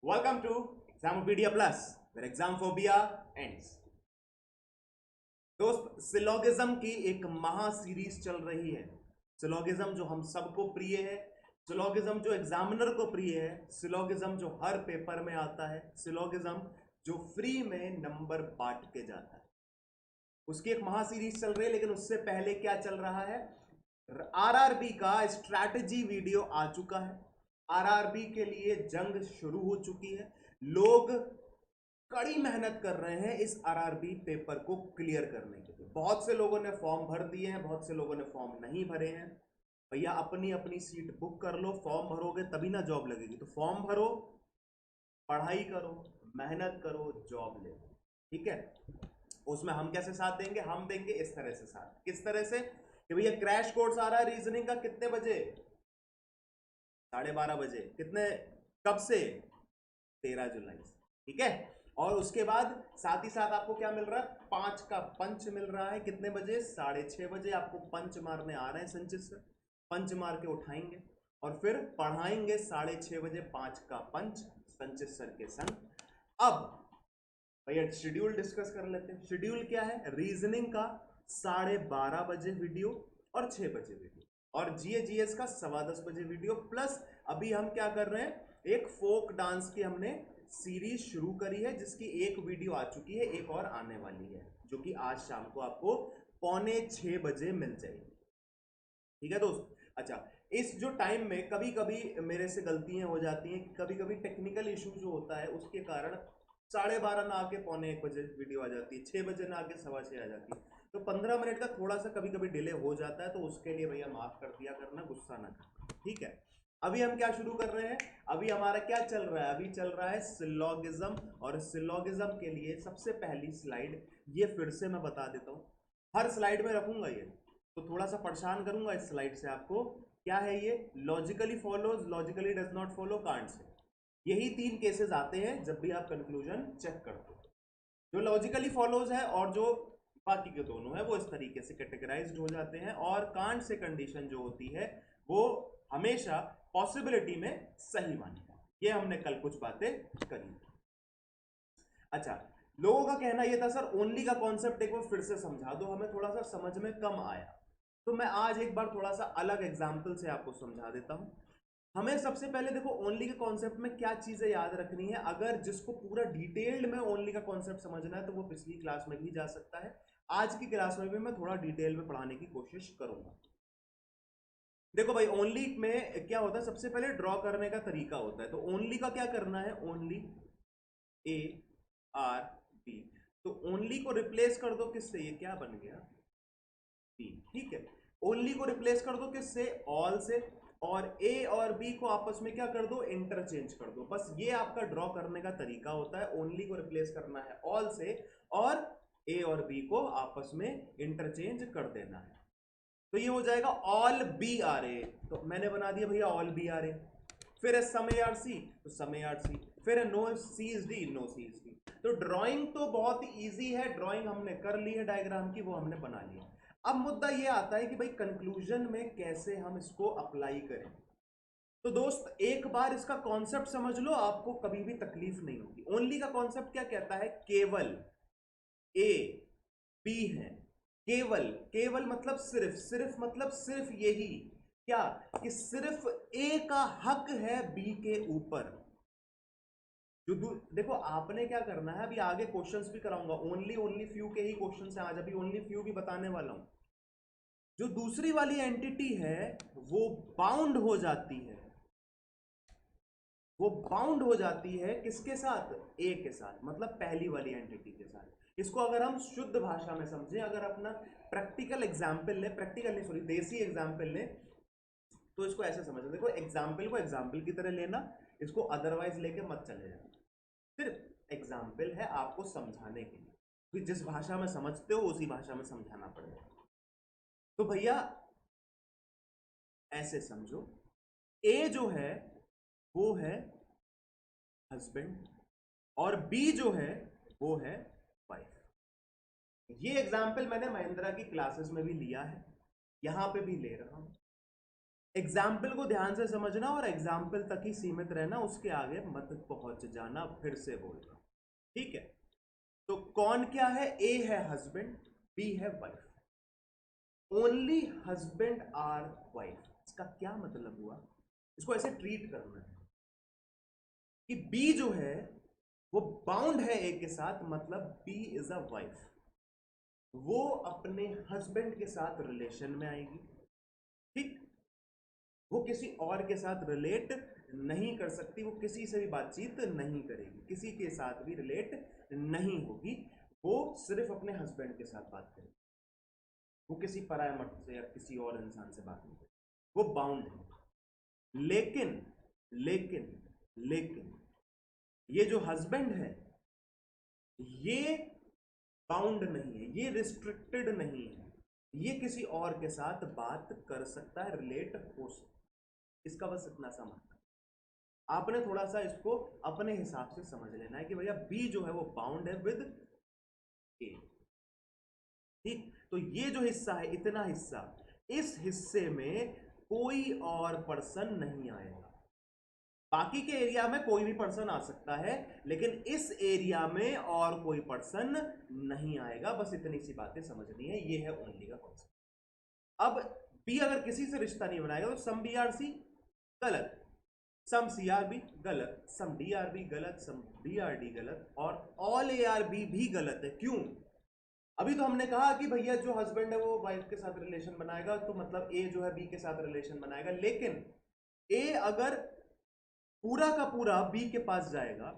Welcome to Examopedia Plus, where exam phobia ends. दोस्त, syllogism की एक महा सीरीज चल रही है। सिलोगिज्म जो हम सबको प्रिय है, सिलोगिज्म जो एग्जामिनर को प्रिय है, सिलोगिज्म जो हर पेपर में आता है, सिलोगिज्म जो फ्री में नंबर बांट के जाता है, उसकी एक महा सीरीज चल रही है। लेकिन उससे पहले क्या चल रहा है? आरआरबी का स्ट्रैटेजी वीडियो आ चुका है। आरआरबी के लिए जंग शुरू हो चुकी है। लोग कड़ी मेहनत कर रहे हैं इस आरआरबी पेपर को क्लियर करने के लिए। बहुत से लोगों ने फॉर्म भर दिए हैं, बहुत से लोगों ने फॉर्म नहीं भरे हैं। भैया अपनी अपनी सीट बुक कर लो। फॉर्म भरोगे तभी ना जॉब लगेगी। तो फॉर्म भरो, पढ़ाई करो, मेहनत करो, जॉब ले। ठीक है? उसमें हम कैसे साथ देंगे? हम देंगे इस तरह से साथ। किस तरह से? कि भैया क्रैश कोर्स आ रहा है रीजनिंग का। कितने बजे? 12:30 बजे। कितने? कब से? 13 जुलाई से। ठीक है? और उसके बाद साथ ही साथ आपको क्या मिल रहा है? 5 का पंच मिल रहा है। कितने बजे? 6:30 बजे आपको पंच मारने आ रहे हैं संचित सर। पंच मार के उठाएंगे और फिर पढ़ाएंगे 6:30 बजे 5 का पंच संचित सर के संग। अब भैया शेड्यूल डिस्कस कर लेते हैं। शेड्यूल क्या है? रीजनिंग का 12:30 बजे वीडियो और 6 बजे वीडियो, और जीए जीएस का 10:15 बजे वीडियो। प्लस अभी हम क्या कर रहे हैं? एक फोक डांस की हमने सीरीज शुरू करी है, जिसकी एक वीडियो आ चुकी है, एक और आने वाली है, जो कि आज शाम को आपको 5:45 बजे मिल जाएगी। ठीक है दोस्त? अच्छा, इस जो टाइम में कभी कभी मेरे से गलतियां हो जाती हैं। कभी कभी टेक्निकल इशू जो होता है उसके कारण 12:30 ना आके 5:45 वीडियो आ जाती है, 6 बजे ना आके 6:15 आ जाती है। तो 15 मिनट का थोड़ा सा कभी कभी डिले हो जाता है, तो उसके लिए भैया माफ कर दिया करना, गुस्सा ना करना। ठीक है? अभी हम क्या शुरू कर रहे हैं? अभी हमारा क्या चल रहा है? अभी चल रहा है सिलोगिज्म। और सिलोगिज्म के लिए सबसे पहली स्लाइड ये फिर से मैं बता देता हूं, हर स्लाइड में रखूंगा ये, तो थोड़ा सा परेशान करूंगा इस स्लाइड से आपको। क्या है ये? Logically follows, logically does not follow, can't say. यही 3 केसेस आते हैं जब भी आप कंक्लूजन चेक करते हो। जो लॉजिकली फॉलोज है और जो बाकी के दोनों है, वो इस तरीके से कैटेगराइज्ड हो जाते हैं। और कांट से कंडीशन जो होती है वो हमेशा पॉसिबिलिटी में सही मानी है। ये हमने कल कुछ बातें करी। अच्छा, लोगों का कहना यह था सर ओनली का कॉन्सेप्ट एक बार फिर से समझा दो, हमें थोड़ा सा समझ में कम आया। तो मैं आज एक बार थोड़ा सा अलग एग्जाम्पल से आपको समझा देता हूं। हमें सबसे पहले देखो ओनली के कॉन्सेप्ट में क्या चीजें याद रखनी है। अगर जिसको पूरा डिटेल्ड में ओनली का कॉन्सेप्ट समझना है तो वो पिछली क्लास में भी जा सकता है। आज की क्लास में भी मैं थोड़ा डिटेल में पढ़ाने की कोशिश करूंगा। देखो भाई, ओनली में क्या होता है? सबसे पहले ड्रॉ करने का तरीका होता है। तो ओनली का क्या करना है? Only A are B. तो ओनली को रिप्लेस कर दो किससे? ये क्या बन गया? बी। ठीक है? ओनली को रिप्लेस कर दो किससे? ऑल से। और ए और बी को आपस में क्या कर दो? इंटरचेंज कर दो। बस ये आपका ड्रॉ करने का तरीका होता है। ओनली को रिप्लेस करना है ऑल से, और ए और बी को आपस में इंटरचेंज कर देना है। तो ये हो जाएगा ऑल बी आर ए। तो मैंने बना दिया भैया ऑल बी आर ए। फिर है सम ए आर सी, तो सम ए आर सी। फिर है no C is D, no C is D. तो ड्राइंग तो बहुत इजी है, ड्राइंग हमने कर ली है डायग्राम की, वो हमने बना लिया। अब मुद्दा ये आता है कि भाई कंक्लूजन में कैसे हम इसको अप्लाई करें। तो दोस्त एक बार इसका कॉन्सेप्ट समझ लो, आपको कभी भी तकलीफ नहीं होगी। ओनली का कॉन्सेप्ट क्या कहता है? केवल ए बी है। केवल, केवल मतलब सिर्फ, सिर्फ मतलब सिर्फ यही। क्या? कि सिर्फ ए का हक है बी के ऊपर। जो देखो आपने क्या करना है, अभी आगे क्वेश्चंस भी कराऊंगा। ओनली ओनली फ्यू के ही क्वेश्चंस हैं आज, अभी ओनली फ्यू भी बताने वाला हूं। जो दूसरी वाली एंटिटी है वो बाउंड हो जाती है। वो बाउंड हो जाती है किसके साथ? ए के साथ, मतलब पहली वाली एंटिटी के साथ। इसको अगर हम शुद्ध भाषा में समझें, अगर अपना प्रैक्टिकल एग्जाम्पल ले, प्रैक्टिकल नहीं सॉरी देसी एग्जाम्पल ले, तो इसको ऐसे समझो। देखो एग्जाम्पल को एग्जाम्पल की तरह लेना, इसको अदरवाइज लेके मत चले जाना। सिर्फ एग्जाम्पल है आपको समझाने के लिए, कि जिस भाषा में समझते हो उसी भाषा में समझाना पड़ेगा। तो भैया ऐसे समझो, ए जो है वो है हस्बैंड, और बी जो है वो है वाइफ। ये एग्जाम्पल मैंने महिंद्रा की क्लासेस में भी लिया है, यहां पे भी ले रहा हूं। एग्जाम्पल को ध्यान से समझना और एग्जाम्पल तक ही सीमित रहना, उसके आगे मत पहुंच जाना, फिर से बोल रहा हूं, ठीक है। तो कौन क्या है? ए है हस्बैंड, बी है wife. Only husband or wife, इसका क्या मतलब हुआ? इसको ऐसे ट्रीट करना है कि बी जो है वो बाउंड है ए के साथ, मतलब बी इज अ वाइफ, वो अपने हस्बैंड के साथ रिलेशन में आएगी, ठीक। वो किसी और के साथ रिलेट नहीं कर सकती, वो किसी से भी बातचीत नहीं करेगी, किसी के साथ भी रिलेट नहीं होगी, वो सिर्फ अपने हस्बैंड के साथ बात करेगी, वो किसी पराये मर्द से या किसी और इंसान से बात नहीं करेगी, वो बाउंड है। लेकिन लेकिन लेकिन ये जो हस्बैंड है ये बाउंड नहीं है, ये रिस्ट्रिक्टेड नहीं है, ये किसी और के साथ बात कर सकता है, रिलेट हो सकता है। इसका बस इतना सा मतलब, आपने थोड़ा सा इसको अपने हिसाब से समझ लेना है कि भैया बी जो है वो बाउंड है विद ए, ठीक। तो ये जो हिस्सा है, इतना हिस्सा, इस हिस्से में कोई और पर्सन नहीं आएगा। बाकी के एरिया में कोई भी पर्सन आ सकता है, लेकिन इस एरिया में और कोई पर्सन नहीं आएगा। बस इतनी सी बातें समझनी है, ये है ओनली का कॉन्सेप्ट। अब बी अगर किसी से रिश्ता नहीं बनाएगा तो सम बी आर सी गलत, सम सी आर बी गलत, सम डी आर बी गलत, सम डी आर डी गलत, और ऑल ए आर बी भी गलत है। क्यों? अभी तो हमने कहा कि भैया जो हस्बैंड है वो वाइफ के साथ रिलेशन बनाएगा, तो मतलब ए जो है बी के साथ रिलेशन बनाएगा, लेकिन ए अगर पूरा का पूरा बी के पास जाएगा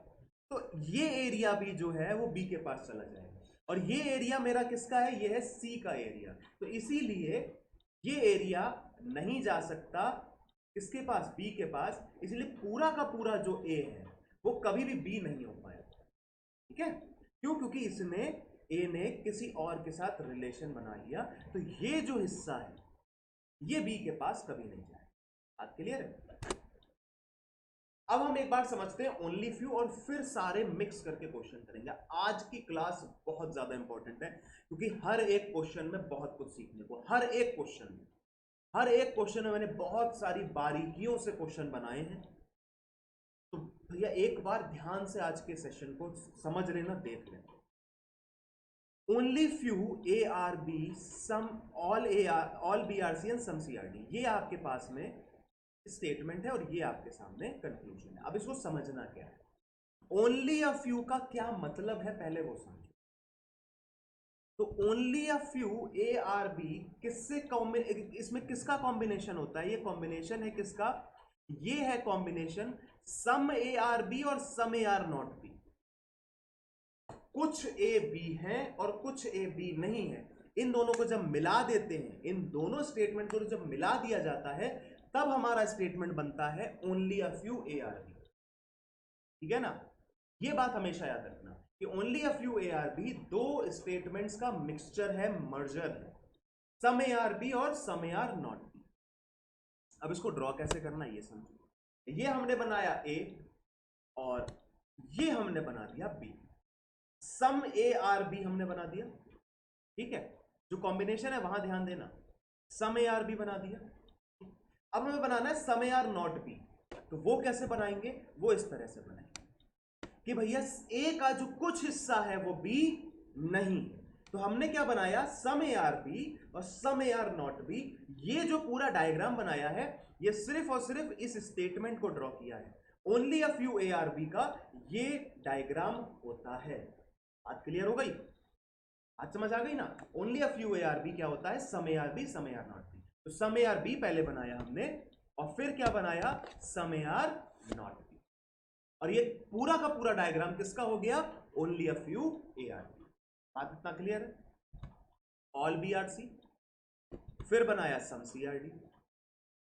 तो ये एरिया भी जो है वो बी के पास चला जाएगा, और ये एरिया मेरा किसका है? ये है सी का एरिया, तो इसीलिए ये एरिया नहीं जा सकता किसके पास? बी के पास, इसलिए पूरा का पूरा जो ए है वो कभी भी बी नहीं हो पाएगा, ठीक है। क्यों? क्योंकि इसने, ए ने किसी और के साथ रिलेशन बना लिया, तो ये जो हिस्सा है ये बी के पास कभी नहीं जाएगा। बात क्लियर है? अब हम एक बार समझते हैं ओनली फ्यू, और फिर सारे मिक्स करके क्वेश्चन करेंगे। आज की क्लास बहुत ज्यादा इंपॉर्टेंट है, क्योंकि हर एक क्वेश्चन में बहुत कुछ सीखने को, हर एक क्वेश्चन में मैंने बहुत सारी बारीकियों से क्वेश्चन बनाए हैं। तो भैया एक बार ध्यान से आज के सेशन को समझ लेना, देख लेना। Only few A are B some all B are C and some C are D, ये आपके पास में स्टेटमेंट है और ये आपके सामने कंक्लूजन है। अब इसको समझना क्या है, ओनली अ फ्यू का क्या मतलब है पहले वो समझो। तो only a few A are B किससे इसमें किसका कॉम्बिनेशन होता है? ये कॉम्बिनेशन है किसका? ये है combination some A are B और some A are not B. कुछ ए बी है और कुछ ए बी नहीं है, इन दोनों को जब मिला देते हैं, इन दोनों स्टेटमेंट को जब मिला दिया जाता है, तब हमारा स्टेटमेंट बनता है only a few A are B, ठीक है ना। ये बात हमेशा याद रखना कि only a few A are B दो स्टेटमेंट्स का मिक्सचर है, मर्जर है, सम ए आर बी और some A are not B. अब इसको ड्रॉ कैसे करना ये समझो। ये हमने बनाया ए और ये हमने बना दिया B, some A are B हमने बना दिया, ठीक है। जो कॉम्बिनेशन है वहां ध्यान देना, सम ए आर बी बना दिया। अब हमें बनाना है some A are not B, तो वो कैसे बनाएंगे? वो इस तरह से बनाएंगे कि भैया ए का जो कुछ हिस्सा है वो बी नहीं है, तो हमने क्या बनाया? सम ए आर बी और some A are not B. ये जो पूरा डायग्राम बनाया है ये सिर्फ और सिर्फ इस स्टेटमेंट को ड्रॉ किया है, only a few A are B का ये डायग्राम होता है। बात क्लियर हो गई? आज समझ आ गई ना? Only a few A are B क्या होता है? Some A are B, some A are not B. तो सम ए आर बी पहले बनाया हमने और फिर क्या बनाया? Some A are not B, और ये पूरा का पूरा डायग्राम किसका हो गया? Only a few A are B. बात इतना क्लियर है? ऑल बी आर सी, फिर बनाया सम सी आर डी,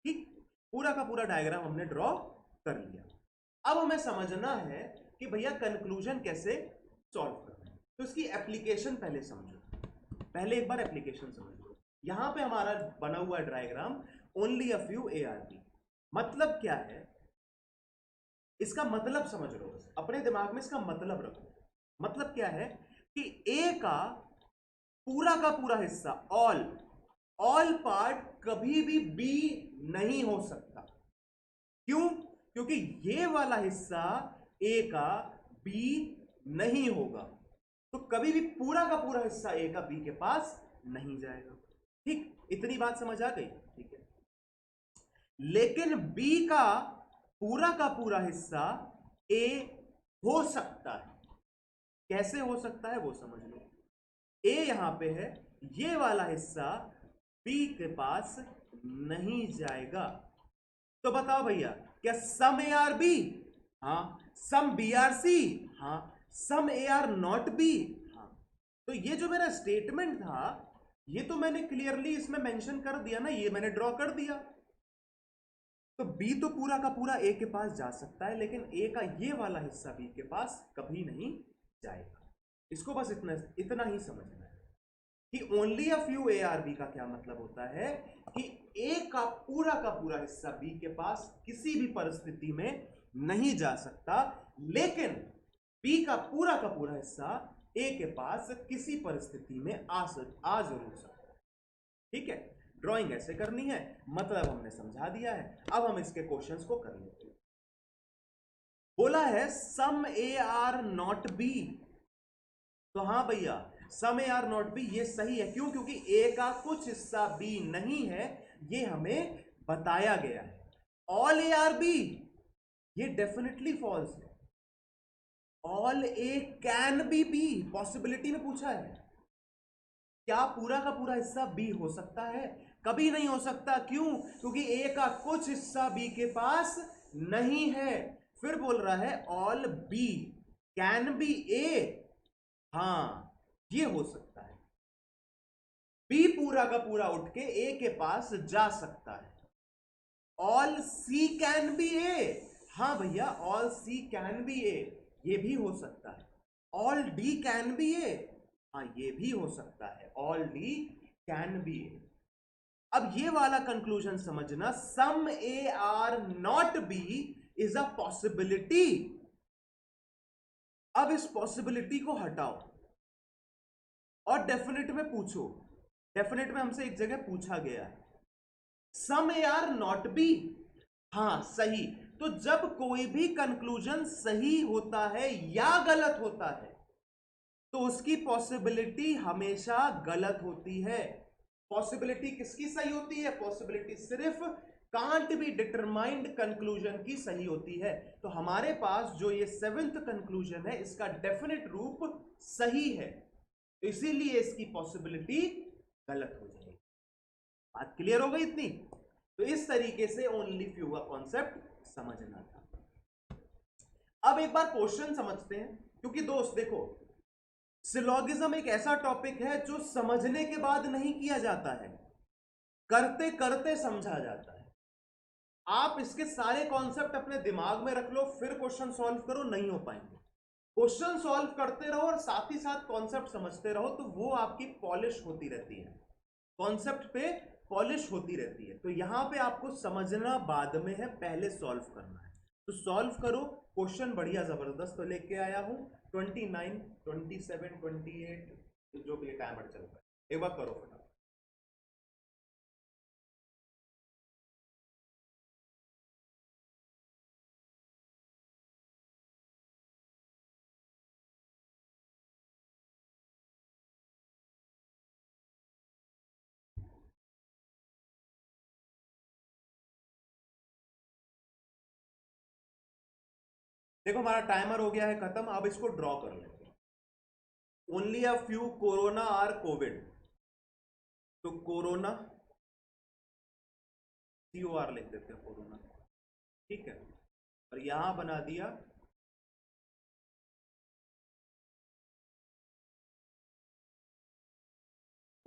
ठीक। पूरा का पूरा डायग्राम हमने ड्रॉ कर लिया। अब हमें समझना है कि भैया कंक्लूजन कैसे सॉल्व करना है, तो इसकी एप्लीकेशन पहले समझो। पहले एक बार एप्लीकेशन समझ लो। यहां पे हमारा बना हुआ diagram only a few A are B, मतलब क्या है? इसका मतलब समझ लो, अपने दिमाग में इसका मतलब रखो। मतलब क्या है कि ए का पूरा हिस्सा, ऑल पार्ट कभी भी बी नहीं हो सकता। क्यों? क्योंकि ये वाला हिस्सा ए का बी नहीं होगा, तो कभी भी पूरा का पूरा हिस्सा ए का बी के पास नहीं जाएगा। ठीक, इतनी बात समझ आ गई? ठीक है। लेकिन बी का पूरा हिस्सा ए हो सकता है। कैसे हो सकता है वो समझ लो। ए यहां पे है, ये वाला हिस्सा बी के पास नहीं जाएगा। तो बताओ भैया, क्या सम ए आर बी? हाँ। Some B are C? हाँ। Some A are not B? हाँ। तो ये जो मेरा स्टेटमेंट था, ये तो मैंने क्लियरली इसमें मेंशन कर दिया ना, ये मैंने ड्रॉ कर दिया। तो बी तो पूरा का पूरा ए के पास जा सकता है, लेकिन ए का ये वाला हिस्सा बी के पास कभी नहीं जाएगा। इसको बस इतना ही समझना है कि only a few A are B का क्या मतलब होता है कि ए का पूरा हिस्सा बी के पास किसी भी परिस्थिति में नहीं जा सकता, लेकिन बी का पूरा हिस्सा ए के पास किसी परिस्थिति में आ जरूर सकता है। ठीक है, ड्राइंग ऐसे करनी है, मतलब हमने समझा दिया है। अब हम इसके क्वेश्चंस को कर लेते हैं। बोला है some A are not B, तो हाँ भैया, सम ए आर नॉट बी ये सही है। क्यों? क्योंकि ए का कुछ हिस्सा बी नहीं है, ये हमें बताया गया है। ऑल ए आर बी, ये डेफिनेटली फॉल्स है। All A can be B, possibility में पूछा है। क्या पूरा का पूरा हिस्सा बी हो सकता है? कभी नहीं हो सकता। क्यों? क्योंकि ए का कुछ हिस्सा बी के पास नहीं है। फिर बोल रहा है all B can be A, हाँ ये हो सकता है। बी पूरा का पूरा उठ के ए के पास जा सकता है। All C can be A, हाँ भैया all C can be A, ये भी हो सकता है। All D can be A, हाँ ये भी हो सकता है। All D can be A. अब ये वाला कंक्लूजन समझना, some A are not B is a possibility. अब इस पॉसिबिलिटी को हटाओ और डेफिनेट में पूछो। डेफिनेट में हमसे एक जगह पूछा गया है some A are not B, हाँ सही। तो जब कोई भी कंक्लूजन सही होता है या गलत होता है, तो उसकी पॉसिबिलिटी हमेशा गलत होती है। पॉसिबिलिटी किसकी सही होती है? पॉसिबिलिटी सिर्फ कांट बी डिटरमाइंड कंक्लूजन की सही होती है। तो हमारे पास जो ये 7th कंक्लूजन है, इसका डेफिनेट रूप सही है, तो इसीलिए इसकी पॉसिबिलिटी गलत हो जाएगी। बात क्लियर हो गई इतनी? तो इस तरीके से ओनली फ्यू का कॉन्सेप्ट समझना था। अब एक बार क्वेश्चन समझते हैं, क्योंकि दोस्त देखो, सिलोगिज्म एक ऐसा टॉपिक है जो समझने के बाद नहीं किया जाता है, करते करते समझा जाता है। आप इसके सारे कॉन्सेप्ट अपने दिमाग में रख लो, फिर क्वेश्चन सॉल्व करो, नहीं हो पाएंगे। क्वेश्चन सॉल्व करते रहो और साथ ही साथ कॉन्सेप्ट समझते रहो, तो वो आपकी पॉलिश होती रहती है, कॉन्सेप्ट पे पॉलिश होती रहती है। तो यहां पे आपको समझना बाद में है, पहले सॉल्व करना है। तो सॉल्व करो। क्वेश्चन बढ़िया जबरदस्त तो लेके आया हूं, 29, 27, 28 जो भी टाइमर चल रहा है, एक बार करो फटाफट। देखो हमारा टाइमर हो गया है खत्म, अब इसको ड्रॉ कर लेते हैं। Only a few corona are covid, तो कोरोना COR लिख देते हैं, कोरोना। ठीक है, और यहां बना दिया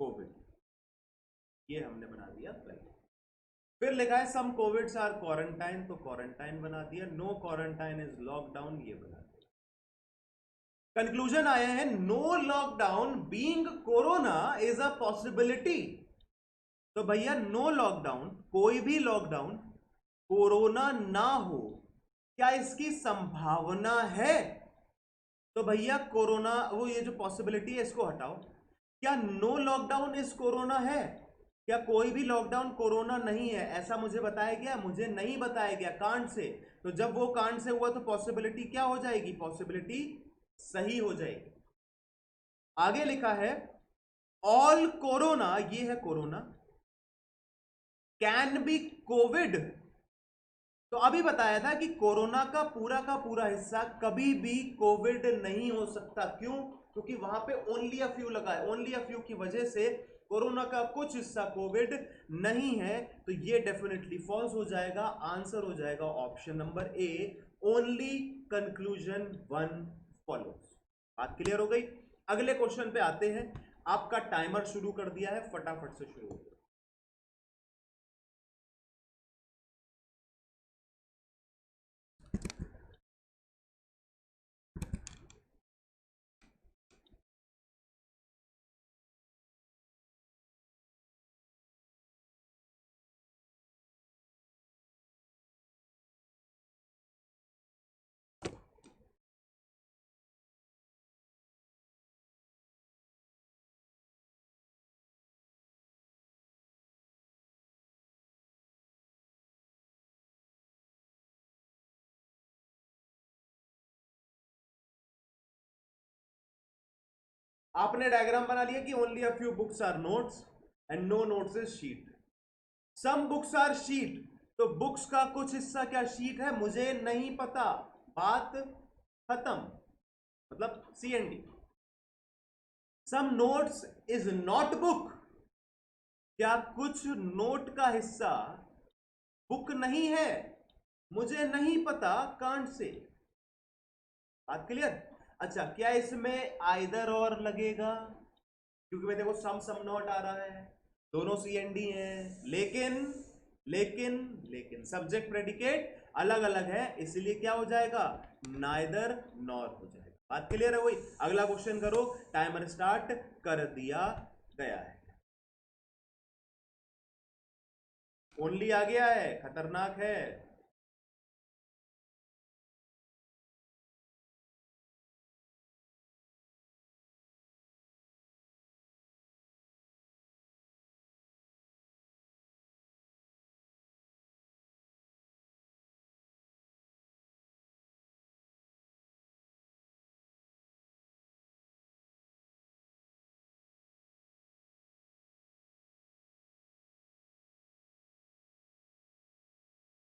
कोविड, ये हमने बना दिया पहले। फिर लिखा है सम कोविड्स आर क्वारंटाइन, तो क्वारंटाइन बना दिया। नो क्वारंटाइन इज लॉकडाउन, ये बना दिया। कंक्लूजन आया है no lockdown being corona is a possibility. तो भैया नो लॉकडाउन, कोई भी लॉकडाउन कोरोना ना हो, क्या इसकी संभावना है? तो भैया कोरोना, वो ये जो पॉसिबिलिटी है इसको हटाओ। क्या नो लॉकडाउन इज कोरोना है? क्या कोई भी लॉकडाउन कोरोना नहीं है ऐसा मुझे बताया गया? मुझे नहीं बताया गया, कांड से। तो जब वो कांड से हुआ तो पॉसिबिलिटी क्या हो जाएगी? पॉसिबिलिटी सही हो जाएगी। आगे लिखा है ऑल कोरोना, ये है कोरोना, कैन बी कोविड। तो अभी बताया था कि कोरोना का पूरा हिस्सा कभी भी कोविड नहीं हो सकता। क्यों? क्योंकि वहां पे ओनली अ फ्यू लगा है, ओनली अ फ्यू की वजह से कोरोना का कुछ हिस्सा कोविड नहीं है। तो ये डेफिनेटली फॉल्स हो जाएगा। आंसर हो जाएगा option number A, only conclusion one follows. बात क्लियर हो गई? अगले क्वेश्चन पे आते हैं। आपका टाइमर शुरू कर दिया है, फटाफट से शुरू हो। आपने डायग्राम बना लिया कि only a few books are notes and no notes is sheet. Some books are sheet, तो बुक्स का कुछ हिस्सा क्या शीट है? मुझे नहीं पता। बात खत्म, मतलब C and D. Some notes is not book, क्या कुछ नोट का हिस्सा बुक नहीं है? मुझे नहीं पता, कांट से। बात क्लियर? अच्छा, क्या इसमें आइदर और लगेगा? क्योंकि भाई देखो सम नॉट आ रहा है, दोनों सी एन डी है, लेकिन लेकिन लेकिन सब्जेक्ट प्रेडिकेट अलग अलग है, इसलिए क्या हो जाएगा? नाइदर नॉर हो जाएगा। बात क्लियर है? वही अगला क्वेश्चन करो। टाइमर स्टार्ट कर दिया गया है। ओनली आ गया है, खतरनाक है।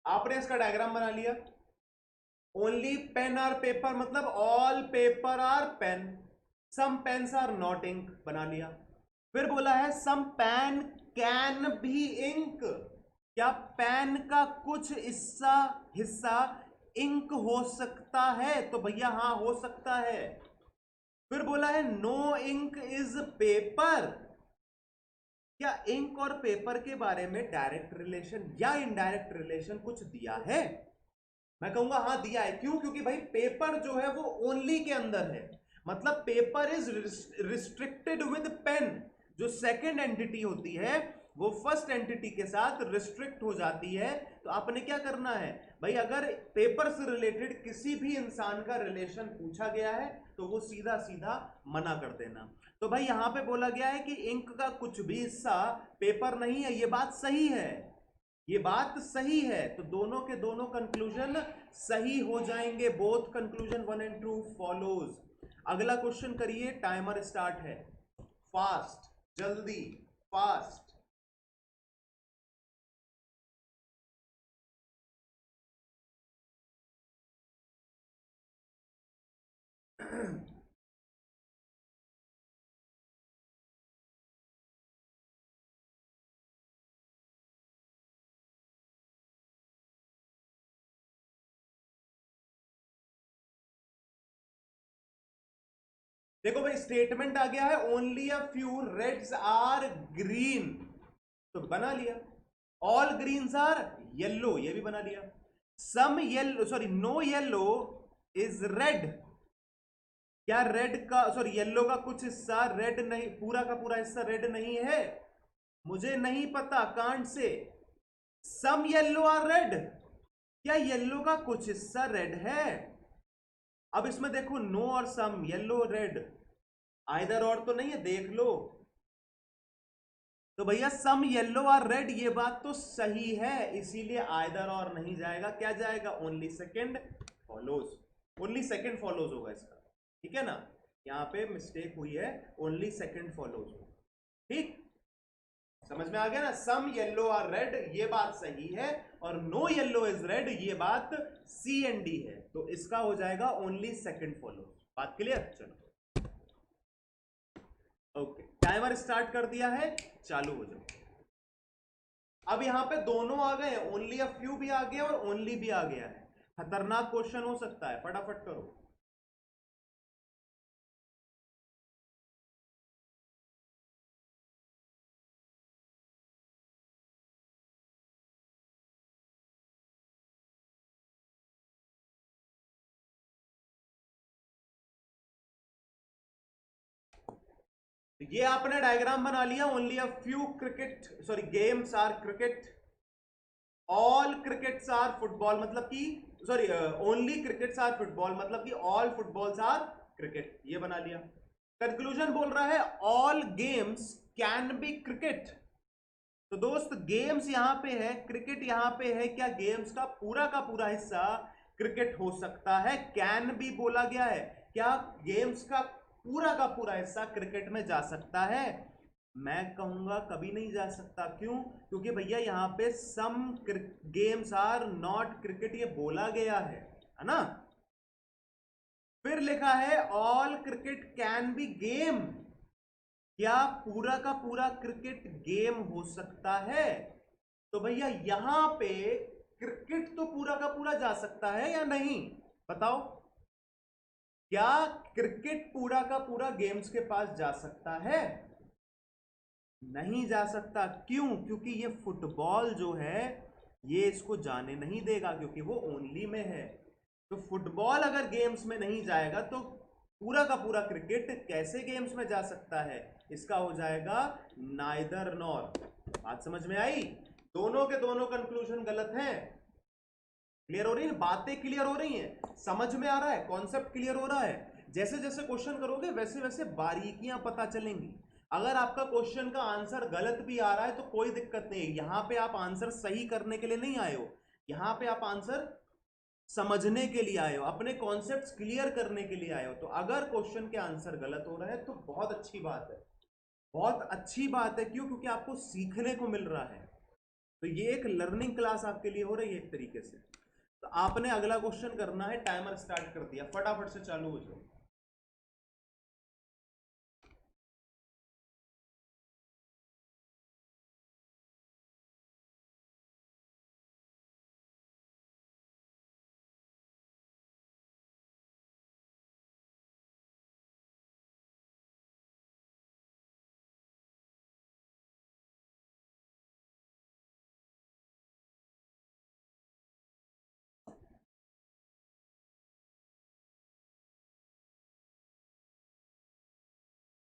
आपने इसका डायग्राम बना लिया। ओनली पेन आर पेपर मतलब all paper are pen, some pens are not ink, बना लिया। फिर बोला है some pen can be ink, क्या पेन का कुछ हिस्सा हिस्सा इंक हो सकता है? तो भैया हाँ हो सकता है। फिर बोला है नो इंक इज पेपर, क्या इंक और पेपर के बारे में डायरेक्ट रिलेशन या इनडायरेक्ट रिलेशन कुछ दिया है? मैं कहूंगा हाँ दिया है। क्यों? क्योंकि भाई पेपर जो है वो ओनली के अंदर है, मतलब paper is restricted with pen. जो सेकंड एंटिटी होती है वो फर्स्ट एंटिटी के साथ रिस्ट्रिक्ट हो जाती है। तो आपने क्या करना है भाई, अगर पेपर से रिलेटेड किसी भी इंसान का रिलेशन पूछा गया है तो वो सीधा सीधा मना कर देना। तो भाई यहां पे बोला गया है कि इंक का कुछ भी हिस्सा पेपर नहीं है, ये बात सही है, ये बात सही है। तो दोनों के दोनों कंक्लूजन सही हो जाएंगे। Both conclusion one and two follows. अगला क्वेश्चन करिए, टाइमर स्टार्ट है, फास्ट, जल्दी, फास्ट। देखो भाई स्टेटमेंट आ गया है only a few reds are green, तो बना लिया। ऑल ग्रीन्स आर येलो, ये भी बना लिया। Some yellow, sorry no yellow is red, क्या रेड का सॉरी येलो का कुछ हिस्सा रेड नहीं, पूरा का पूरा हिस्सा रेड नहीं है? मुझे नहीं पता, can't say. Some yellow are red, क्या येलो का कुछ हिस्सा रेड है? अब इसमें देखो नो और सम, येलो रेड, आइदर और तो नहीं है, देख लो। तो भैया सम येलो और रेड, ये बात तो सही है, इसीलिए आइदर और नहीं जाएगा, क्या जाएगा, only second follows, only second follows होगा इसका, ठीक है ना, यहां पे मिस्टेक हुई है, ओनली सेकंड फॉलोज, ठीक, समझ में आ गया ना, सम येलो और रेड ये बात सही है, और नो येलो इज रेड ये बात सी एंड डी है, तो इसका हो जाएगा ओनली सेकंड फॉलोज, बात क्लियर, चलो ओके, टाइमर स्टार्ट कर दिया है, चालू हो जाओ। अब यहां पे दोनों आ गए, ओनली अ फ्यू भी आ गया और ओनली भी आ गया है, खतरनाक क्वेश्चन हो सकता है, फटाफट करो। ये आपने डायग्राम बना लिया, only a few cricket sorry games are cricket, all crickets are football, मतलब कि sorry only crickets are football, मतलब कि ऑल फुटबॉल्स आर क्रिकेट, ये बना लिया। कंक्लूजन बोल रहा है all games can be cricket, तो दोस्त गेम्स यहां पे है, क्रिकेट यहां पे है, क्या गेम्स का पूरा हिस्सा क्रिकेट हो सकता है, कैन भी बोला गया है, क्या गेम्स का पूरा हिस्सा क्रिकेट में जा सकता है, मैं कहूंगा कभी नहीं जा सकता, क्यों, क्योंकि भैया यहां पे some games are not cricket ये बोला गया है ना, फिर लिखा है all cricket can be game, क्या पूरा का पूरा क्रिकेट गेम हो सकता है, तो भैया यहां पे क्रिकेट तो पूरा का पूरा जा सकता है या नहीं, बताओ, क्या क्रिकेट पूरा का पूरा गेम्स के पास जा सकता है, नहीं जा सकता, क्यों, क्योंकि ये फुटबॉल जो है ये इसको जाने नहीं देगा, क्योंकि वो ओनली में है, तो फुटबॉल अगर गेम्स में नहीं जाएगा तो पूरा का पूरा क्रिकेट कैसे गेम्स में जा सकता है, इसका हो जाएगा नाइदर नॉर, बात समझ में आई, दोनों के दोनों कंक्लूजन गलत हैं, क्लियर हो रही है, बातें क्लियर हो रही हैं, समझ में आ रहा है, कॉन्सेप्ट क्लियर हो रहा है, जैसे जैसे क्वेश्चन करोगे वैसे वैसे बारीकियां पता चलेंगी, अगर आपका क्वेश्चन का आंसर गलत भी आ रहा है तो कोई दिक्कत नहीं है, यहां पे आप आंसर सही करने के लिए नहीं आए हो, यहां पे आप आंसर समझने के लिए आए हो, अपने कॉन्सेप्ट्स क्लियर करने के लिए आए हो, तो अगर क्वेश्चन के आंसर गलत हो रहे हैं तो बहुत अच्छी बात है, बहुत अच्छी बात है, क्यों, क्योंकि आपको सीखने को मिल रहा है, तो ये एक लर्निंग क्लास आपके लिए हो रही है एक तरीके से, तो आपने अगला क्वेश्चन करना है, टाइमर स्टार्ट कर दिया, फटाफट से चालू हो जाओ।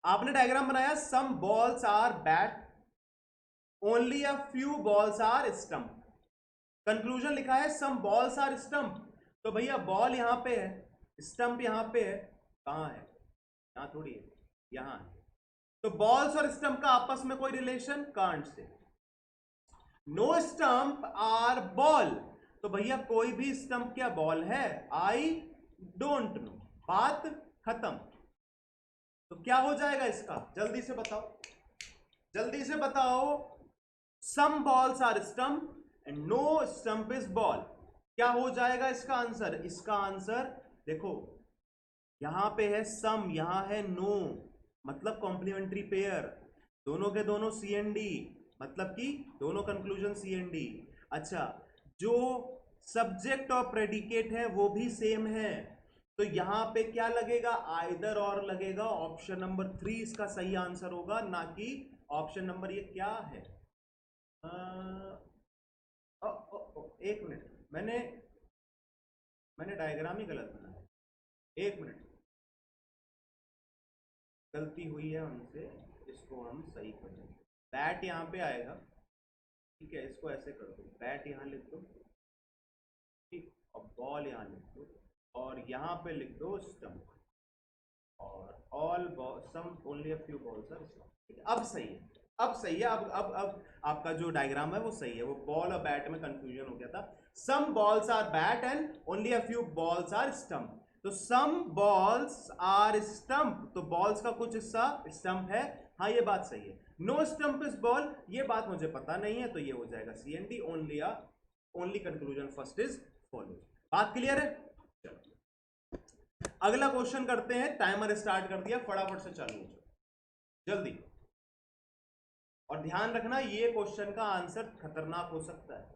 आपने डायग्राम बनाया, some balls are bat, only a few balls are stump, conclusion लिखा है सम बॉल्स आर स्टंप, तो भैया बॉल यहां पे है, स्टंप यहां पे है, कहां है, यहां थोड़ी है, यहां है, तो बॉल्स और स्टंप का आपस में कोई relation, can't say, no stump are ball, तो भैया कोई भी स्टंप क्या बॉल है, आई डोंट नो, बात खत्म, तो क्या हो जाएगा इसका, जल्दी से बताओ, जल्दी से बताओ, some balls are stump and no stump is ball, क्या हो जाएगा इसका आंसर, इसका आंसर देखो, यहां पे है सम, यहां है नो, मतलब कॉम्प्लीमेंट्री पेयर, दोनों के दोनों सी एन डी, मतलब कि दोनों कंक्लूजन सी एन डी, अच्छा, जो सब्जेक्ट और प्रेडिकेट है वो भी सेम है, तो यहां पे क्या लगेगा, आइदर और लगेगा, ऑप्शन नंबर 3 इसका सही आंसर होगा, ना कि ऑप्शन नंबर ये क्या है, एक मिनट, मैंने डायग्राम ही गलत बनाया, एक मिनट, गलती हुई है हमसे, इसको हम सही कर देंगे, बैट यहाँ पे आएगा, ठीक है, इसको ऐसे कर दो, बैट यहाँ लिख दो, ठीक, और बॉल यहाँ लिख दो, और यहाँ पे लिख दो स्टंप, और all ball some only a few balls are stump, अब सही है, अब सही है। अब आपका जो डायग्राम है वो सही है। वो बॉल और बैट में कंफ्यूजन हो गया था। Some balls are bat and only a few balls are stump. तो सम बॉल्स आर स्टंप, तो बॉल्स का कुछ हिस्सा स्टंप है। हाँ ये बात सही है। नो स्टंप इज बॉल, ये बात मुझे पता नहीं है, तो ये हो जाएगा C and D. Only conclusion first is follow. बात क्लियर है? चलो अगला क्वेश्चन करते हैं। टाइमर स्टार्ट कर दिया, फटाफट से चालू हो जाओ जल्दी। और ध्यान रखना ये क्वेश्चन का आंसर खतरनाक हो सकता है।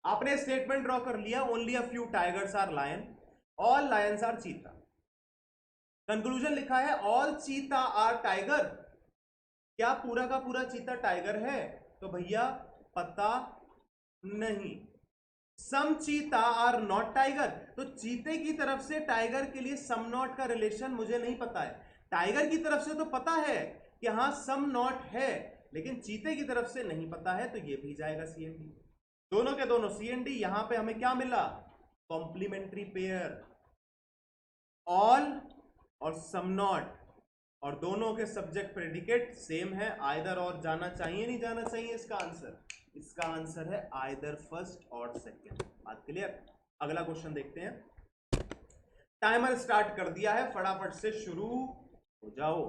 आपने स्टेटमेंट ड्रॉ कर लिया, only a few tigers are lion, all lions are cheetah. Conclusion लिखा है ऑल चीता आर टाइगर। क्या पूरा का पूरा चीता टाइगर है? तो भैया पता नहीं। सम चीता आर नॉट टाइगर, तो चीते की तरफ से टाइगर के लिए सम नॉट का रिलेशन मुझे नहीं पता है। टाइगर की तरफ से तो पता है कि हाँ सम नॉट है, लेकिन चीते की तरफ से नहीं पता है, तो ये भी जाएगा सी एंड डी। दोनों के दोनों सी एंड डी। यहां पे हमें क्या मिला? कॉम्प्लीमेंट्री पेयर, ऑल और सम नॉट, और दोनों के सब्जेक्ट प्रेडिकेट सेम है। आइदर और जाना चाहिए नहीं जाना चाहिए इसका आंसर? इसका आंसर है आइदर फर्स्ट और सेकंड। बात क्लियर? अगला क्वेश्चन देखते हैं। टाइमर स्टार्ट कर दिया है, फटाफट से शुरू हो जाओ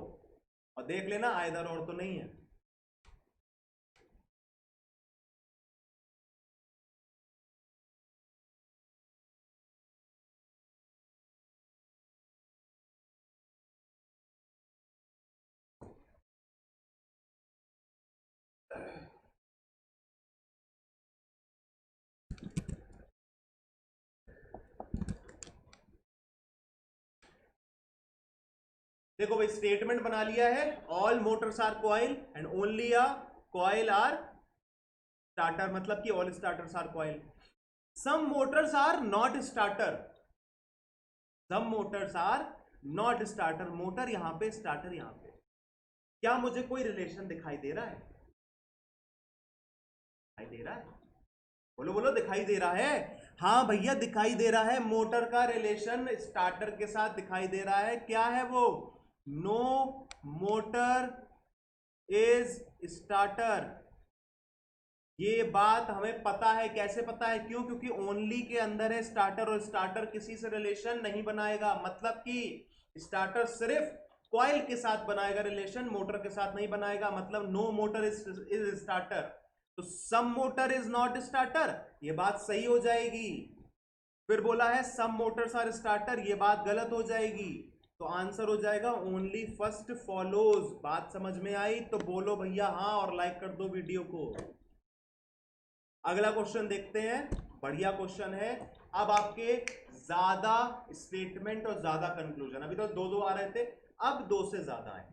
और देख लेना आइदर और तो नहीं है। देखो भाई स्टेटमेंट बना लिया है, all motors are coil and only a coil are starter, मतलब कि all starters are coil. Some motors are not starter, some motors are not starter. Motor यहां पे, स्टार्टर यहां पे। क्या मुझे कोई रिलेशन दिखाई दे रहा है? दिखाई दे रहा है? बोलो बोलो, दिखाई दे रहा है? हाँ भैया दिखाई दे रहा है। मोटर का रिलेशन स्टार्टर के साथ दिखाई दे रहा है। क्या है वो? No motor is starter. ये बात हमें पता है। कैसे पता है? क्यों? क्योंकि ओनली के अंदर है स्टार्टर, और स्टार्टर किसी से रिलेशन नहीं बनाएगा। मतलब कि स्टार्टर सिर्फ कॉइल के साथ बनाएगा रिलेशन, मोटर के साथ नहीं बनाएगा। मतलब नो मोटर इज स्टार्टर। तो सम मोटर इज नॉट स्टार्टर, ये बात सही हो जाएगी। फिर बोला है सम मोटर्स आर स्टार्टर, ये बात गलत हो जाएगी। तो आंसर हो जाएगा ओनली फर्स्ट फॉलोज। बात समझ में आई तो बोलो भैया हाँ, और लाइक कर दो वीडियो को। अगला क्वेश्चन देखते हैं। बढ़िया क्वेश्चन है। अब आपके ज्यादा स्टेटमेंट और ज्यादा कंक्लूजन, अभी तो दो दो आ रहे थे, अब दो से ज्यादा है।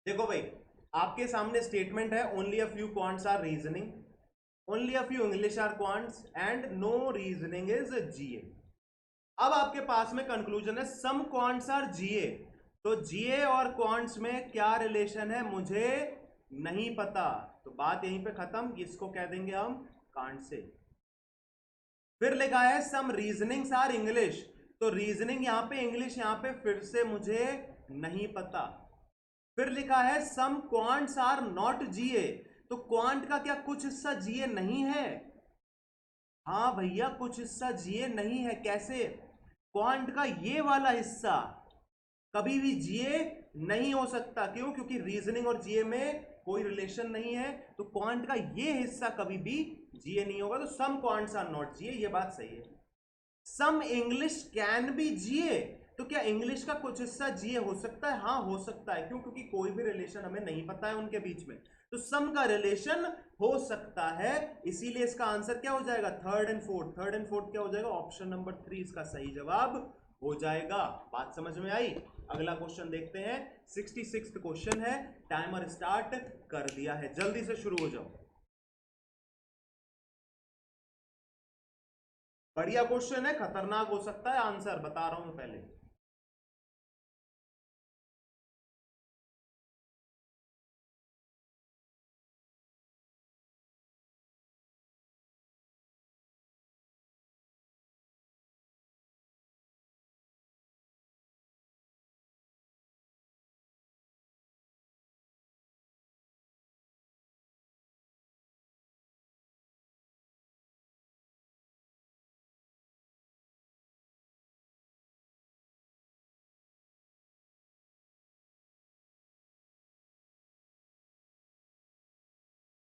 देखो भाई आपके सामने स्टेटमेंट है, only a few quants are reasoning, only a few English are quants and no reasoning is GA. अब आपके पास में कंक्लूजन है सम क्वांट्स आर जीए। तो जीए और क्वांट्स में क्या रिलेशन है मुझे नहीं पता, तो बात यहीं पे खत्म। इसको कह देंगे हम कांट से। फिर लिखा है सम रीजनिंग्स आर इंग्लिश, तो रीजनिंग यहां पे इंग्लिश, यहां पे फिर से मुझे नहीं पता। फिर लिखा है सम क्वांट्स आर नॉट जीए, तो क्वांट का क्या कुछ हिस्सा जीए नहीं है? हाँ भैया कुछ हिस्सा जीए नहीं है। कैसे? क्वांट का ये वाला हिस्सा कभी भी जीए नहीं हो सकता। क्यों? क्योंकि रीजनिंग और जीए में कोई रिलेशन नहीं है, तो क्वांट का ये हिस्सा कभी भी जीए नहीं होगा। तो सम क्वांट्स आर नॉट जीए, ये बात सही है। सम इंग्लिश कैन बी जीए, तो क्या इंग्लिश का कुछ हिस्सा जीए हो सकता है? हाँ हो सकता है। क्यों? क्योंकि कोई भी रिलेशन हमें नहीं पता है उनके बीच में, तो सम का रिलेशन हो सकता है। इसीलिए इसका आंसर क्या हो जाएगा? Third and fourth. Third and fourth क्या हो जाएगा? ऑप्शन नंबर 3 इसका सही जवाब हो जाएगा। बात समझ में आई? अगला क्वेश्चन देखते हैं। 66 क्वेश्चन है। टाइमर स्टार्ट कर दिया है, जल्दी से शुरू हो जाओ। बढ़िया क्वेश्चन है, खतरनाक हो सकता है आंसर, बता रहा हूं पहले।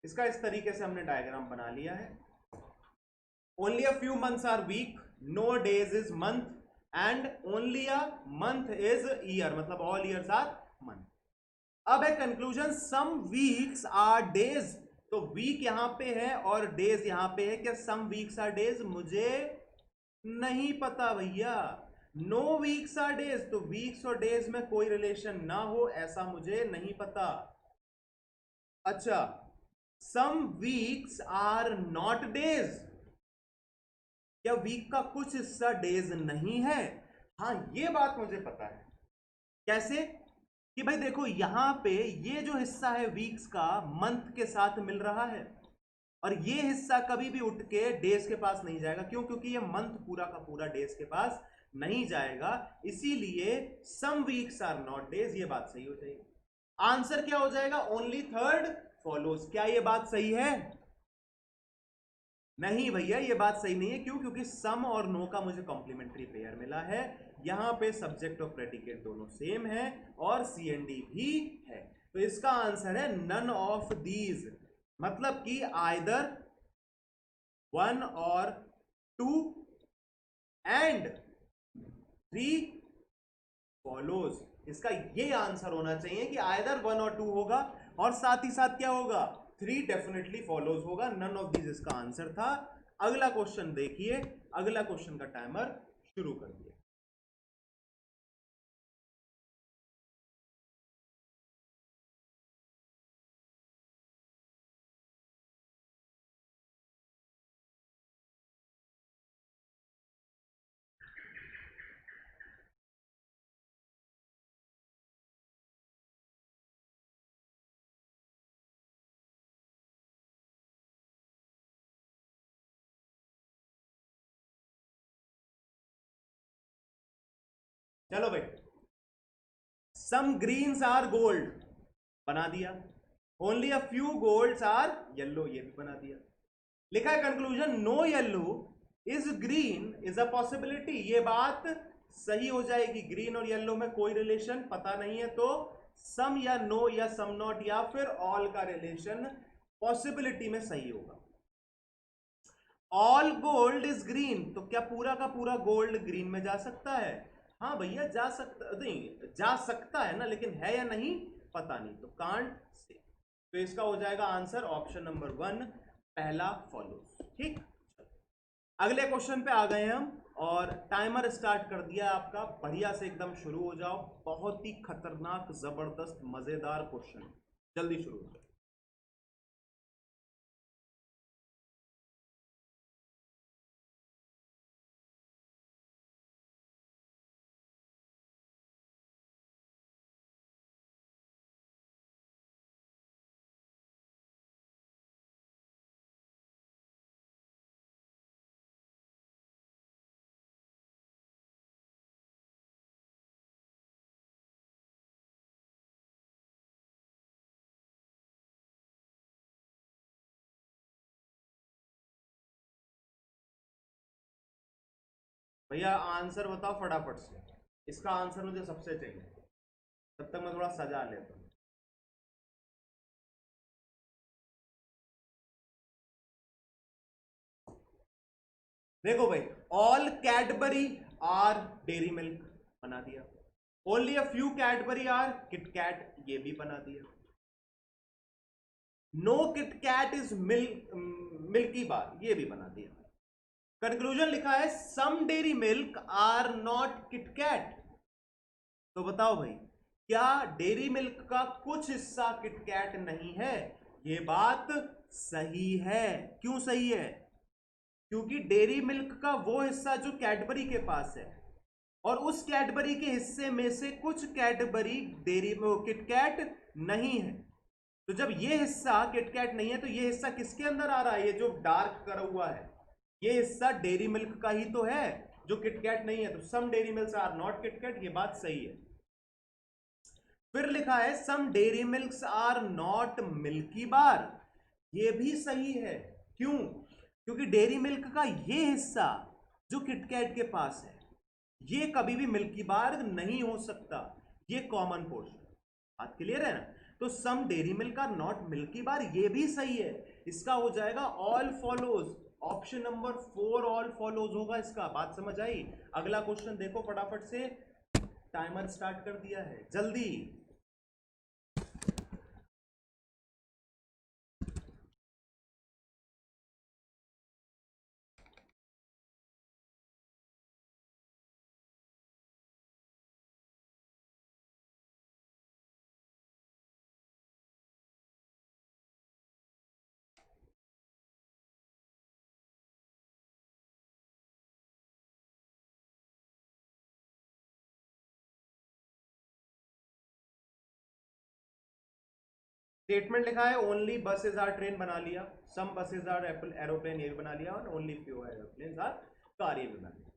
इसका इस तरीके से हमने डायग्राम बना लिया है। Only a few months are week, no days is month, and only a month is year, मतलब ऑल ईयर्स आर मंथ। अब है conclusion, some weeks are days. तो वीक यहां पे है और डेज यहां पे है। क्या सम वीक्स आर डेज? मुझे नहीं पता भैया। नो वीक्स आर डेज, तो वीक्स और डेज में कोई रिलेशन ना हो ऐसा मुझे नहीं पता। अच्छा, सम वीक्स आर नॉट डेज, क्या वीक का कुछ हिस्सा डेज नहीं है? हाँ ये बात मुझे पता है। कैसे? कि भाई देखो यहां पे ये जो हिस्सा है वीक्स का मंथ के साथ मिल रहा है, और ये हिस्सा कभी भी उठ के डेज के पास नहीं जाएगा। क्यों? क्योंकि ये मंथ पूरा का पूरा डेज के पास नहीं जाएगा। इसीलिए सम वीक्स आर नॉट डेज, ये बात सही हो जाएगी। आंसर क्या हो जाएगा? Only third follows. क्या ये बात सही है? नहीं भैया, ये बात सही नहीं है। क्यों? क्योंकि सम और नो का मुझे कॉम्प्लीमेंट्री पेयर मिला है। यहां पे सब्जेक्ट और प्रेडिकेट दोनों सेम है, और सी एंड डी भी है। तो इसका आंसर है नन ऑफ दीज, मतलब कि आइदर वन और टू एंड थ्री फॉलोज। इसका ये आंसर होना चाहिए कि आइदर वन और टू होगा, और साथ ही साथ क्या होगा? थ्री डेफिनेटली फॉलोज होगा। नन ऑफ दीज इसका आंसर था। अगला क्वेश्चन देखिए। अगला क्वेश्चन का टाइमर शुरू कर दिया। चलो भाई, सम ग्रीन्स आर गोल्ड बना दिया, only a few golds are yellow, ये भी बना दिया। लिखा है conclusion, no yellow is green is a possibility. ये बात सही हो जाएगी। ग्रीन और येलो में कोई रिलेशन पता नहीं है, तो सम या नो या सम नॉट या फिर ऑल का रिलेशन पॉसिबिलिटी में सही होगा। ऑल गोल्ड इज ग्रीन, तो क्या पूरा का पूरा गोल्ड ग्रीन में जा सकता है? हाँ भैया जा सकता, नहीं जा सकता है ना, लेकिन है या नहीं पता नहीं, तो कांट से। तो इसका हो जाएगा आंसर ऑप्शन नंबर 1, पहला फॉलोज। ठीक, अगले क्वेश्चन पे आ गए हम, और टाइमर स्टार्ट कर दिया आपका। बढ़िया से एकदम शुरू हो जाओ। बहुत ही खतरनाक, जबरदस्त, मजेदार क्वेश्चन, जल्दी शुरू हो जाओ। भैया आंसर बताओ फटाफट से, इसका आंसर मुझे सबसे चाहिए। तब तक मैं थोड़ा सजा लेता हूं। देखो भाई, all Cadbury are Dairy Milk बना दिया, only a few Cadbury are KitKat, ये भी बना दिया, no KitKat is Milky Bar, ये भी बना दिया। कंक्लूजन लिखा है some Dairy Milk are not KitKat. तो बताओ भाई, क्या डेयरी मिल्क का कुछ हिस्सा किटकैट नहीं है? ये बात सही है। क्यों सही है? क्योंकि डेयरी मिल्क का वो हिस्सा जो कैडबरी के पास है, और उस कैडबरी के हिस्से में से कुछ कैडबरी डेयरी किटकैट नहीं है। तो जब ये हिस्सा किटकैट नहीं है, तो ये हिस्सा किसके अंदर आ रहा है? ये जो डार्क करा हुआ है, ये हिस्सा डेयरी मिल्क का ही तो है, जो किटकैट नहीं है। तो some Dairy Milk are not KitKat, ये बात सही है। फिर लिखा है some Dairy Milks are not Milky Bar, ये भी सही है। क्यों? क्योंकि डेयरी मिल्क का ये हिस्सा जो किटकैट के पास है, ये कभी भी मिल्की बार नहीं हो सकता, ये कॉमन पोर्शन। बात क्लियर है ना? तो some Dairy Milk are not Milky Bar, ये भी सही है। इसका हो जाएगा all follows, option number 4 all follows होगा इसका। बात समझ आई? अगला क्वेश्चन देखो फटाफट से, टाइमर स्टार्ट कर दिया है, जल्दी। स्टेटमेंट लिखा है ओनली बसेज आर, ट्रेन बना लिया, सम बसेज आर एरोप्लेन, ये भी बना लिया, और only few aeroplane are car, ये भी बना लिया।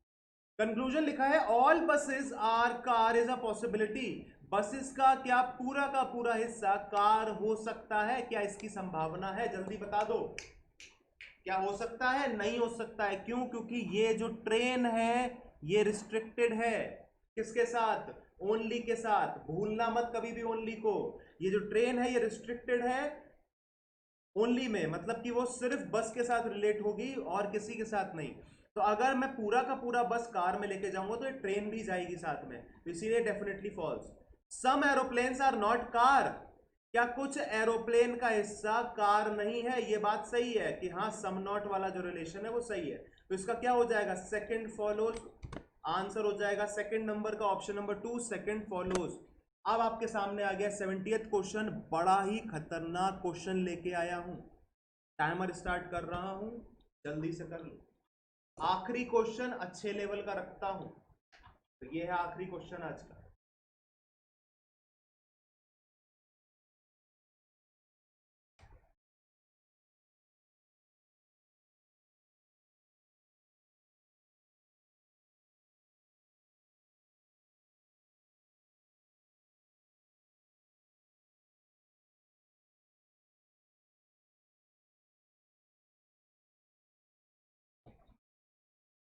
कंक्लूजन लिखा है all buses are car is a possibility, buses का क्या पूरा का पूरा हिस्सा कार हो सकता है? क्या इसकी संभावना है? जल्दी बता दो, क्या हो सकता है? नहीं हो सकता है। क्यों? क्योंकि ये जो ट्रेन है ये रिस्ट्रिक्टेड है, किसके साथ? ओनली के साथ। भूलना मत कभी भी ओनली को, ये जो ट्रेन है ये रिस्ट्रिक्टेड है ओनली में, मतलब कि वो सिर्फ बस के साथ रिलेट होगी और किसी के साथ नहीं। तो अगर मैं पूरा का पूरा बस कार में लेके जाऊंगा तो ये ट्रेन भी जाएगी साथ में, तो इसीलिए definitely false. Some aeroplanes are not car, क्या कुछ एरोप्लेन का हिस्सा कार नहीं है? ये बात सही है कि हाँ, सम नॉट वाला जो रिलेशन है वो सही है। तो इसका क्या हो जाएगा? सेकंड फॉलोज, आंसर हो जाएगा सेकंड नंबर का, ऑप्शन नंबर 2 सेकंड फॉलोज। अब आपके सामने आ गया 70th क्वेश्चन, बड़ा ही खतरनाक क्वेश्चन लेके आया हूं, टाइमर स्टार्ट कर रहा हूं, जल्दी से कर लो। आखिरी क्वेश्चन अच्छे लेवल का रखता हूं, तो ये है आखिरी क्वेश्चन आज का।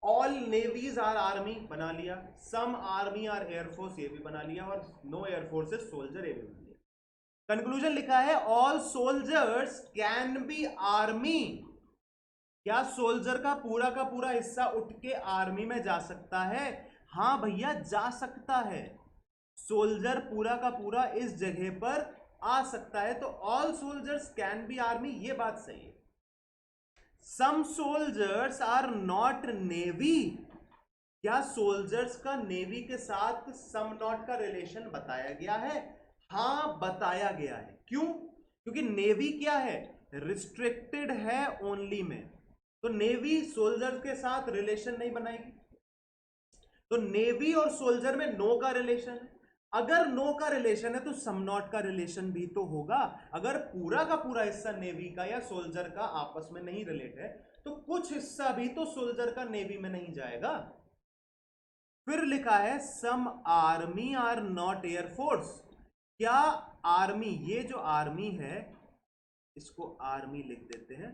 ऑल नेवीज आर आर्मी बना लिया, सम आर्मी आर एयरफोर्स, ये भी बना लिया, और नो एयरफोर्स इज सोल्जर, ये भी बना लिया। कंक्लूजन लिखा है all soldiers can be army, क्या सोल्जर का पूरा हिस्सा उठ के आर्मी में जा सकता है? हाँ भैया, जा सकता है। सोल्जर पूरा का पूरा इस जगह पर आ सकता है, तो all soldiers can be army, ये बात सही है। सम सोल्जर्स आर नॉट नेवी, क्या सोल्जर्स का नेवी के साथ सम नॉट का रिलेशन बताया गया है? हाँ, बताया गया है। क्यों? क्योंकि नेवी क्या है? रिस्ट्रिक्टेड है ओनली में, तो नेवी सोल्जर के साथ रिलेशन नहीं बनाएगी। तो नेवी और सोल्जर में नो का रिलेशन है, अगर नो का रिलेशन है तो सम नॉट का रिलेशन भी तो होगा। अगर पूरा का पूरा हिस्सा नेवी का या सोल्जर का आपस में नहीं रिलेट है, तो कुछ हिस्सा भी तो सोल्जर का नेवी में नहीं जाएगा। फिर लिखा है सम आर्मी आर नॉट एयरफोर्स, क्या आर्मी, ये जो आर्मी है इसको आर्मी लिख देते हैं,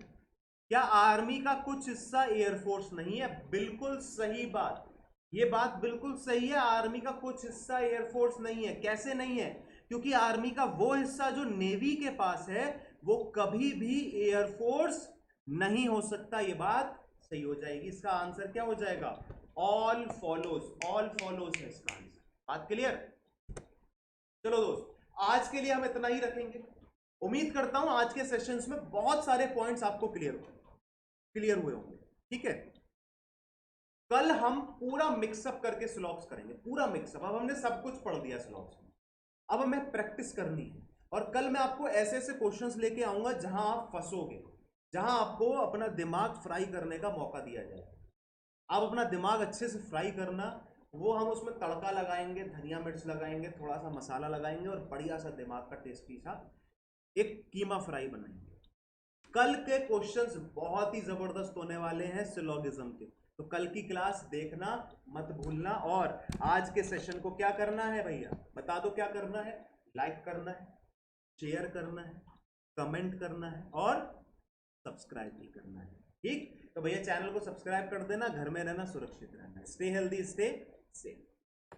क्या आर्मी का कुछ हिस्सा एयरफोर्स नहीं है? बिल्कुल सही बात, ये बात बिल्कुल सही है, आर्मी का कुछ हिस्सा एयरफोर्स नहीं है। कैसे नहीं है? क्योंकि आर्मी का वो हिस्सा जो नेवी के पास है वो कभी भी एयरफोर्स नहीं हो सकता। ये बात सही हो जाएगी। इसका आंसर क्या हो जाएगा? All follows. ऑल फॉलोज है इसका आंसर। बात क्लियर? चलो दोस्त, आज के लिए हम इतना ही रखेंगे। उम्मीद करता हूं आज के सेशंस में बहुत सारे पॉइंट्स आपको क्लियर हुए होंगे। ठीक है, कल हम पूरा मिक्सअप करके स्लॉग्स करेंगे, पूरा मिक्सअप। अब हमने सब कुछ पढ़ दिया स्लॉग्स में, अब हमें प्रैक्टिस करनी है। और कल मैं आपको ऐसे ऐसे क्वेश्चंस लेके आऊंगा जहां आप फंसोगे, जहां आपको अपना दिमाग फ्राई करने का मौका दिया जाए। आप अपना दिमाग अच्छे से फ्राई करना, वो हम उसमें तड़का लगाएंगे, धनिया मिर्च लगाएंगे, थोड़ा सा मसाला लगाएंगे और बढ़िया सा दिमाग का टेस्टी सा एक कीमा फ्राई बनाएंगे। कल के क्वेश्चंस बहुत ही जबरदस्त होने वाले हैं सिलोगिज्म के, तो कल की क्लास देखना मत भूलना। और आज के सेशन को क्या करना है भैया, बता दो क्या करना है? लाइक करना है, शेयर करना है, कमेंट करना है और सब्सक्राइब भी करना है। ठीक, तो भैया चैनल को सब्सक्राइब कर देना। घर में रहना, सुरक्षित रहना। Stay healthy, stay safe.